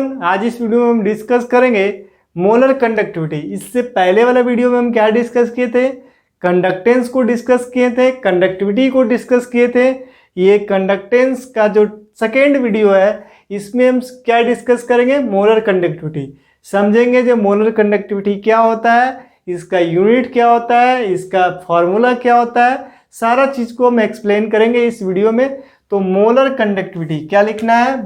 Everyone, आज इस video में हम डिस्कस करेंगे मोलर कंडक्टिविटी। इससे पहले वाला वीडियो में हम क्या डिस्कस किए थे? कंडक्टेंस को डिस्कस किए थे, कंडक्टिविटी को डिस्कस किए थे। ये कंडक्टेंस का जो सेकेंड वीडियो है इसमें हम क्या डिस्कस करेंगे? Molar conductivity. समझेंगे जो मोलर कंडक्टिविटी क्या होता है, इसका यूनिट क्या होता है, इसका फॉर्मूला क्या होता है, सारा चीज को हम एक्सप्लेन करेंगे इस वीडियो में। तो मोलर कंडक्टिविटी क्या लिखना है?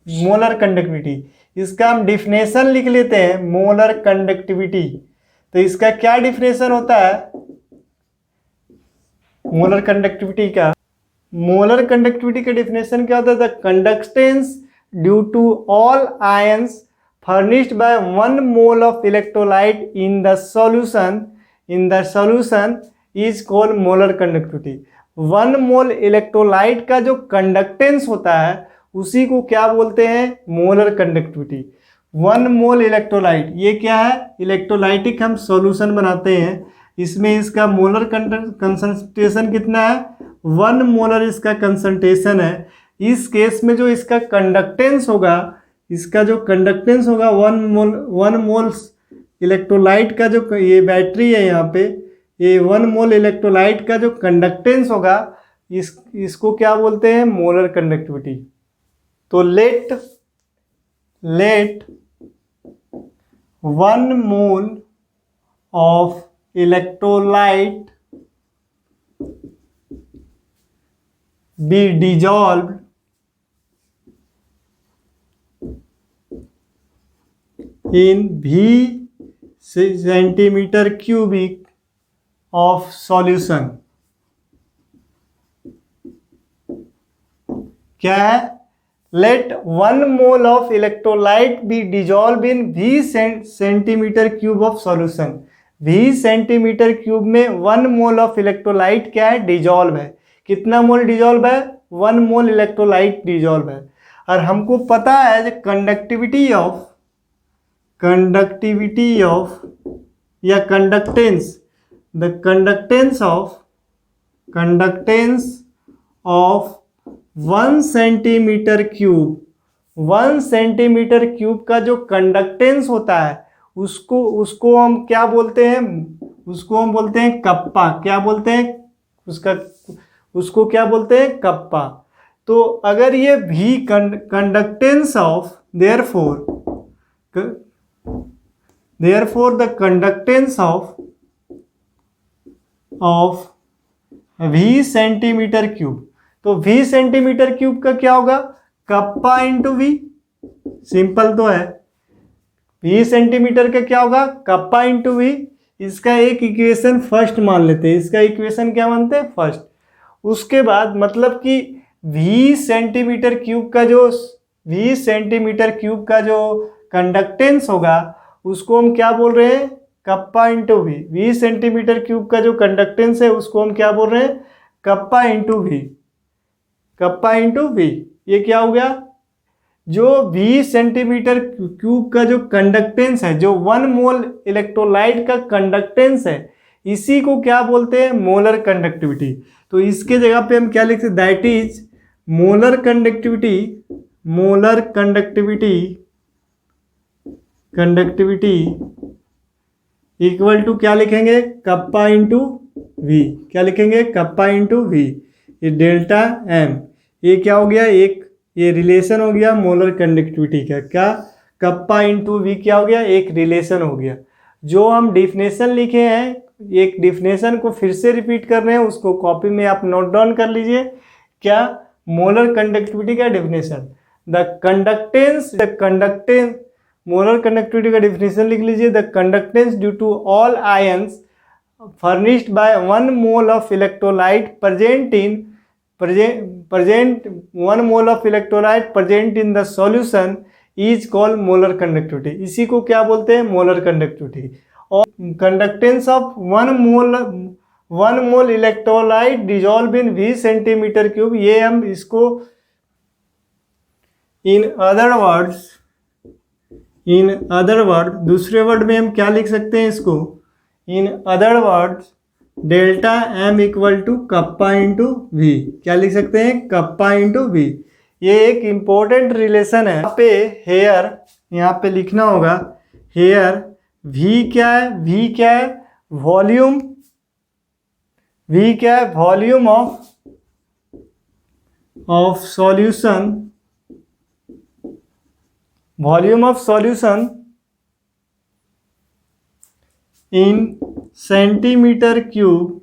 मोलर कंडक्टिविटी, इसका हम डिफिनेशन लिख लेते हैं। मोलर कंडक्टिविटी, तो इसका क्या डिफिनेशन होता है मोलर कंडक्टिविटी का? मोलर कंडक्टिविटी का डिफिनेशन क्या होता है? The conductance due to all ions furnished by 1 mole of electrolyte in the solution is called molar conductivity। 1 mole electrolyte का जो कंडक्टेंस होता है उसी को क्या बोलते हैं? Molar conductivity. 1 मोल इलेक्ट्रोलाइट, ये क्या है? इलेक्ट्रोलाइटिक हम सॉल्यूशन बनाते हैं, इसमें इसका मोलर कंसंट्रेशन कितना है? 1 मोलर इसका कंसंट्रेशन है। इस केस में जो इसका कंडक्टेंस होगा, इसका जो कंडक्टेंस होगा 1 मोल इलेक्ट्रोलाइट का, जो ये बैटरी है यहाँ पे, ये 1 मोल इलेक्ट्रोलाइट का जो कंडक्टेंस होगा इसको क्या बोलते हैं? Molar conductivity. तो let 1 mole of electrolyte be dissolved in V centimeter cubic of solution। क्या है? Let 1 mole of electrolyte be dissolved in V centimeter cube of solution। V centimetre cube में 1 मोल ऑफ इलेक्ट्रोलाइट क्या है? Dissolve है। कितना मोल dissolve है? 1 mole electrolyte dissolve है। और हमको पता है जो कंडक्टिविटी ऑफ या conductance, the conductance of 1 centimetre cube, 1 centimetre cube का जो कंडक्टेंस होता है उसको हम क्या बोलते हैं? उसको हम बोलते हैं कप्पा। क्या बोलते हैं उसको क्या बोलते हैं? कप्पा। तो अगर ये भी conductance of, therefore the conductance of V centimetre cube, तो V सेंटीमीटर क्यूब का क्या होगा? Kappa into V। सिंपल तो है। V सेंटीमीटर का क्या होगा? Kappa into V। इसका एक इक्वेशन फर्स्ट मान लेते हैं। इसका इक्वेशन क्या मानते हैं? फर्स्ट। उसके बाद मतलब कि V सेंटीमीटर क्यूब का जो कंडक्टेंस होगा उसको हम क्या बोल रहे हैं? Kappa into V. 20 centimetre cube का जो कंडक्टेंस है उसको हम क्या बोल रहे हैं? Kappa into V. Kappa into V, ये क्या हो गया? जो 20 सेंटीमीटर क्यूब का जो कंडक्टेंस है, जो 1 मोल इलेक्ट्रोलाइट का कंडक्टेंस है, इसी को क्या बोलते हैं? Molar conductivity. तो इसके जगह पे हम क्या लिखते हैं? That is molar conductivity equal to क्या लिखेंगे? Kappa into V. क्या लिखेंगे? Kappa into V. ये डेल्टा एम, ये क्या हो गया? ये रिलेशन हो गया मोलर कंडक्टिविटी का। क्या? कप्पा इंटू वी क्या हो गया? एक रिलेशन हो गया। जो हम डिफिनेशन लिखे हैं, एक डिफिनेशन को फिर से रिपीट कर रहे हैं, उसको कॉपी में आप नोट डाउन कर लीजिए। क्या? मोलर कंडक्टिविटी का डिफिनेशन, मोलर कंडक्टिविटी का डिफिनेशन लिख लीजिए। The conductance due to all ions furnished by 1 mole of electrolyte present in the solution is called molar conductivity. इसी को क्या बोलते हैं? Molar conductivity. और conductance of 1 mole electrolyte dissolve in V centimetre cube, ये हम इसको इन अदर वर्ड दूसरे वर्ड में हम क्या लिख सकते हैं इसको? In other words delta M equal to kappa into V. क्या लिख सकते हैं? Kappa into V. ये एक इम्पोर्टेंट रिलेशन है। यहाँ पे हेयर, यहाँ पे लिखना होगा हेयर वी क्या है, वी क्या है, वॉल्यूम, वी क्या है, volume of solution, volume of solution in centimetre cube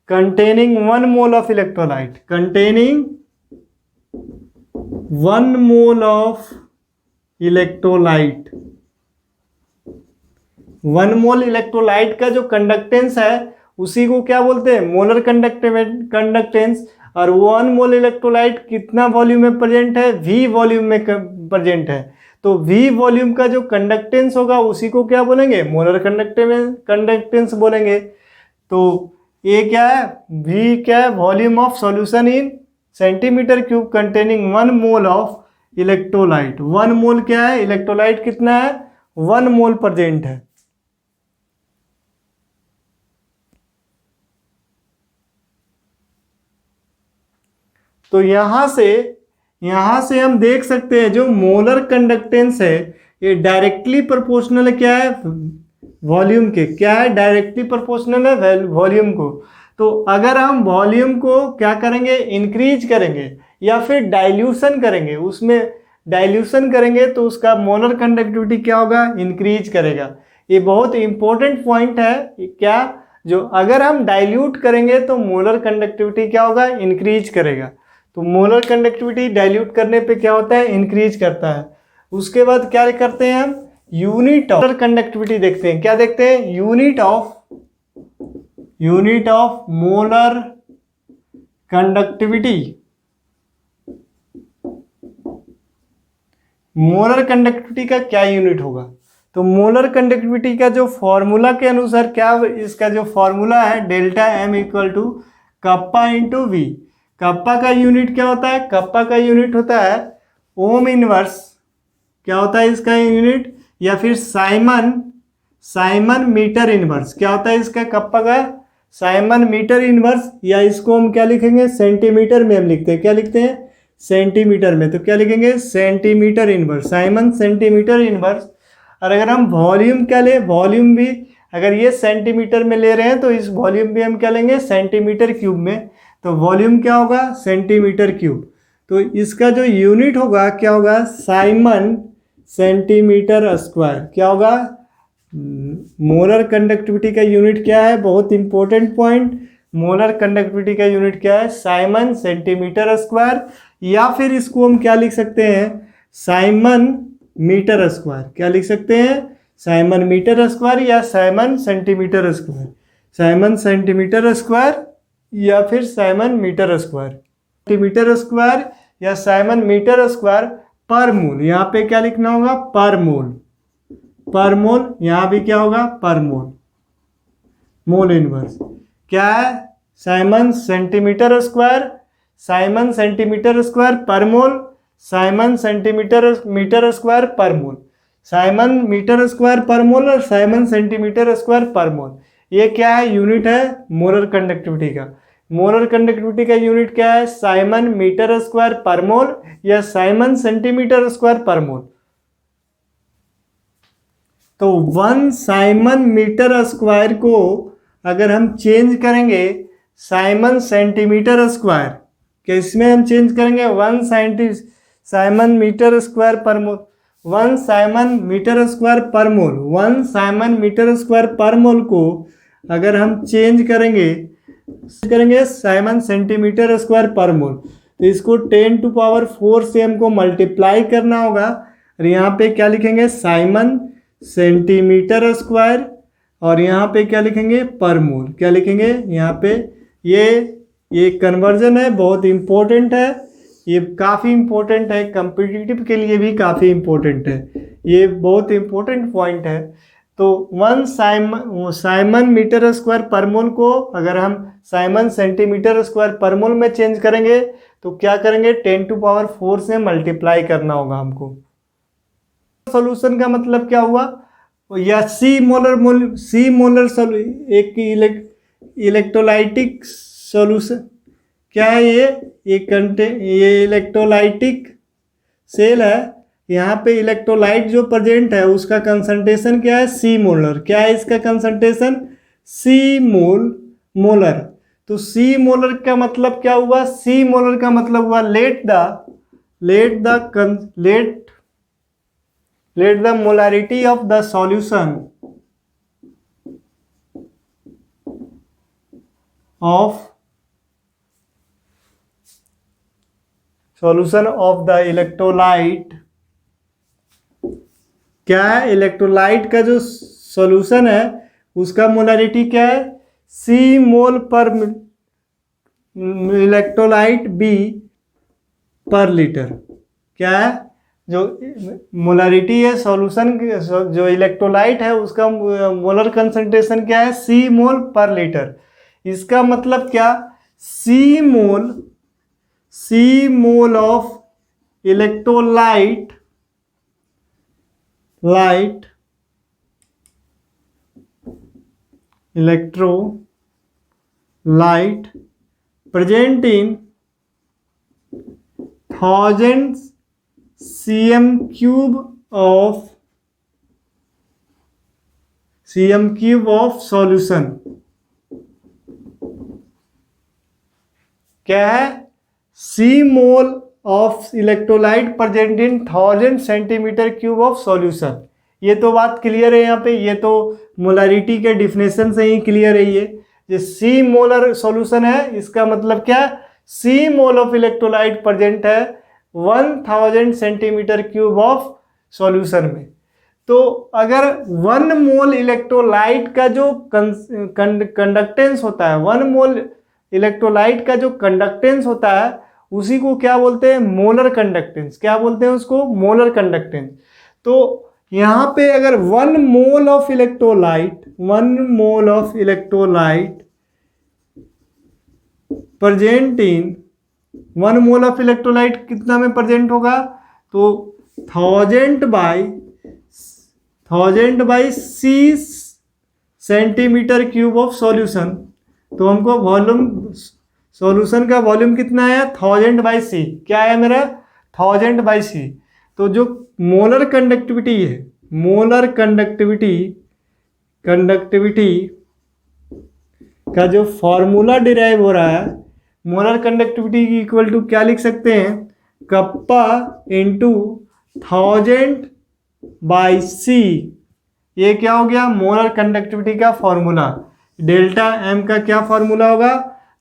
containing 1 mole of electrolyte, containing 1 mole of electrolyte। 1 mole electrolyte का जो कंडक्टेंस है उसी को क्या बोलते हैं, मोलर कंडक्टेंस। और 1 मोल इलेक्ट्रोलाइट कितना वॉल्यूम में प्रेजेंट है, V वॉल्यूम में प्रेजेंट है। तो V वॉल्यूम का जो कंडक्टेंस होगा उसी को क्या बोलेंगे, मोलर कंडक्टेंस बोलेंगे। तो ये क्या है, V क्या है, volume of solution in centimetre cube containing 1 mole of electrolyte. 1 मोल क्या है, इलेक्ट्रोलाइट कितना है, 1 मोल प्रेजेंट है। तो यहां से हम देख सकते हैं जो मोलर कंडक्टेंस है ये डायरेक्टली प्रोपोर्शनल क्या है, वॉल्यूम के, क्या है, डायरेक्टली प्रोपोर्शनल है वॉल्यूम को। तो अगर हम वॉल्यूम को क्या करेंगे, इंक्रीज करेंगे या फिर डाइल्यूशन करेंगे, उसमें डाइल्यूशन करेंगे तो उसका मोलर कंडक्टिविटी क्या होगा, इंक्रीज करेगा। ये बहुत इंपॉर्टेंट पॉइंट है क्या, जो अगर हम डाइल्यूट करेंगे तो मोलर कंडक्टिविटी क्या होगा, इंक्रीज करेगा। तो मोलर कंडक्टिविटी डाइल्यूट करने पे क्या होता है, इंक्रीज करता है। उसके बाद क्या करते हैं हम, यूनिट ऑफ कंडक्टिविटी देखते हैं। क्या देखते हैं, unit of molar conductivity. Molar conductivity का क्या यूनिट होगा, तो मोलर कंडक्टिविटी का जो फॉर्मूला के अनुसार क्या, इसका जो फॉर्मूला है delta M equal to kappa into V. Kappa का यूनिट क्या होता है, कप्पा का यूनिट होता है ओम इनवर्स, क्या होता है इसका यूनिट, या फिर साइमन मीटर इनवर्स। क्या होता है इसका कप्पा का, साइमन मीटर इनवर्स, या इसको हम क्या लिखेंगे, सेंटीमीटर में हम लिखते हैं। क्या लिखते हैं, सेंटीमीटर में। तो क्या लिखेंगे, centimetre inverse, Simon centimetre inverse. और अगर हम वॉल्यूम क्या ले, वॉल्यूम भी अगर ये सेंटीमीटर में ले रहे हैं तो इस वॉल्यूम भी हम क्या लेंगे, सेंटीमीटर क्यूब में। तो वॉल्यूम क्या होगा, सेंटीमीटर क्यूब। तो इसका जो यूनिट होगा क्या होगा, साइमन सेंटीमीटर स्क्वायर। क्या होगा, मोलर कंडक्टिविटी का यूनिट क्या है, बहुत इंपॉर्टेंट पॉइंट, मोलर कंडक्टिविटी का यूनिट क्या है, साइमन सेंटीमीटर स्क्वायर। या फिर इसको हम क्या लिख सकते हैं, साइमन मीटर स्क्वायर। क्या लिख सकते हैं, साइमन मीटर स्क्वायर या siemens centimetre square. Siemens centimetre square या फिर siemens metre square, centimetre square या साइमन मीटर स्क्वायर पर मोल। यहाँ पे क्या लिखना होगा, पर मोल, पर मोल। यहाँ भी क्या होगा, पर मोल, मोल इनवर्स। क्या है, Simon centimetre square, siemens centimetre square पर मोल, साइमन सेंटीमीटर मीटर स्क्वायर पर मोल, साइमन मीटर स्क्वायर पर मोल और साइमन सेंटीमीटर स्क्वायर पर मोल। ये क्या है, यूनिट है मोलर कंडक्टिविटी का। मोलर कंडक्टिविटी का यूनिट क्या है, साइमन मीटर स्क्वायर पर मोल या साइमन सेंटीमीटर स्क्वायर पर मोल। तो 1 साइमन मीटर स्क्वायर को अगर हम चेंज करेंगे साइमन सेंटीमीटर स्क्वायर, किसमें हम चेंज करेंगे, 1 साइमन मीटर स्क्वायर पर मोल, 1 साइमन मीटर स्क्वायर पर मोल। 1 साइमन मीटर स्क्वायर पर मोल को अगर हम चेंज करेंगे साइमन सेंटीमीटर स्क्वायर पर मोल, तो इसको 10⁴ से हमको मल्टीप्लाई करना होगा। और यहाँ पे क्या लिखेंगे, साइमन सेंटीमीटर स्क्वायर, और यहाँ पे क्या लिखेंगे, पर मोल। क्या लिखेंगे यहाँ पे, ये कन्वर्जन है, बहुत इम्पोर्टेंट है, ये काफ़ी इम्पोर्टेंट है, कम्पिटिटिव के लिए भी काफ़ी इम्पोर्टेंट है, ये बहुत इम्पोर्टेंट पॉइंट है। तो 1 साइमन मीटर स्क्वायर पर मोल को अगर हम साइमन सेंटीमीटर स्क्वायर पर मोल में चेंज करेंगे तो क्या करेंगे, 10⁴ से मल्टीप्लाई करना होगा हमको। सॉल्यूशन का मतलब क्या हुआ, या सी मोलर एक इलेक्ट्रोलाइटिक सॉल्यूशन क्या है, ये इलेक्ट्रोलाइटिक सेल है, यहाँ पे इलेक्ट्रोलाइट जो प्रेजेंट है उसका कंसंट्रेशन क्या है, सी मोलर। क्या है इसका कंसंट्रेशन, सी मोलर। तो सी मोलर का मतलब क्या हुआ, सी मोलर का मतलब हुआ let the molarity of the solution of the electrolyte, क्या है, इलेक्ट्रोलाइट का जो सॉल्यूशन है उसका मोलारिटी क्या है, सी मोल पर इलेक्ट्रोलाइट बी पर लीटर। क्या है, जो मोलारिटी है सॉल्यूशन, जो इलेक्ट्रोलाइट है उसका मोलर कंसंट्रेशन क्या है, सी मोल पर लीटर। इसका मतलब क्या, C mole of electrolyte present in 1000 cm cube of solution। क्या है, C mole of electrolyte present in 1000 centimetre cube of solution. ये तो बात क्लियर है यहाँ पे, ये तो मोलारिटी के डिफिनेशन से ही क्लियर है। ये सी मोलर सॉल्यूशन है, इसका मतलब क्या, C mole of electrolyte present है 1000 सेंटीमीटर क्यूब ऑफ सॉल्यूशन में। तो अगर 1 मोल इलेक्ट्रोलाइट का जो कंडक्टेंस होता है, 1 मोल इलेक्ट्रोलाइट का जो कंडक्टेंस होता है उसी को क्या बोलते हैं, मोलर कंडक्टेंस। क्या बोलते हैं उसको, मोलर कंडक्टेंस। तो यहाँ पे अगर 1 mole of electrolyte present in 1 mole of electrolyte कितना में प्रेजेंट होगा, तो 1000 by C centimetre cube of solution. तो हमको वॉल्यूम, सॉल्यूशन का वॉल्यूम कितना है, 1000 बाई सी। क्या है मेरा, 1000 बाई सी। तो जो मोलर कंडक्टिविटी है, मोलर कंडक्टिविटी का जो फॉर्मूला डिराइव हो रहा है, मोलर कंडक्टिविटी की इक्वल टू क्या लिख सकते हैं, कप्पा इंटू 1000 बाई सी। ये क्या हो गया, मोलर कंडक्टिविटी का फॉर्मूला। डेल्टा एम का क्या फॉर्मूला होगा,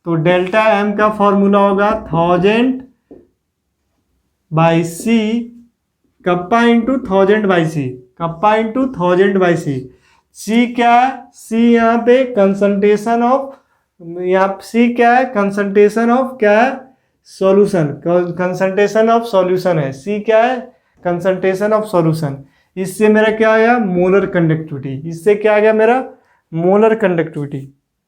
तो डेल्टा एम का फॉर्मूला होगा 1000 by C, kappa into 1000 by C, kappa into 1000 by C. C क्या है, सी यहाँ पे कंसंट्रेशन ऑफ, यहाँ सी क्या है, कंसंट्रेशन ऑफ क्या है, सॉल्यूशन, कंसंट्रेशन ऑफ सॉल्यूशन है। सी क्या है, कंसंट्रेशन ऑफ सॉल्यूशन। इससे मेरा क्या आया, मोलर कंडक्टिविटी। इससे क्या आ गया मेरा, मोलर कंडक्टिविटी।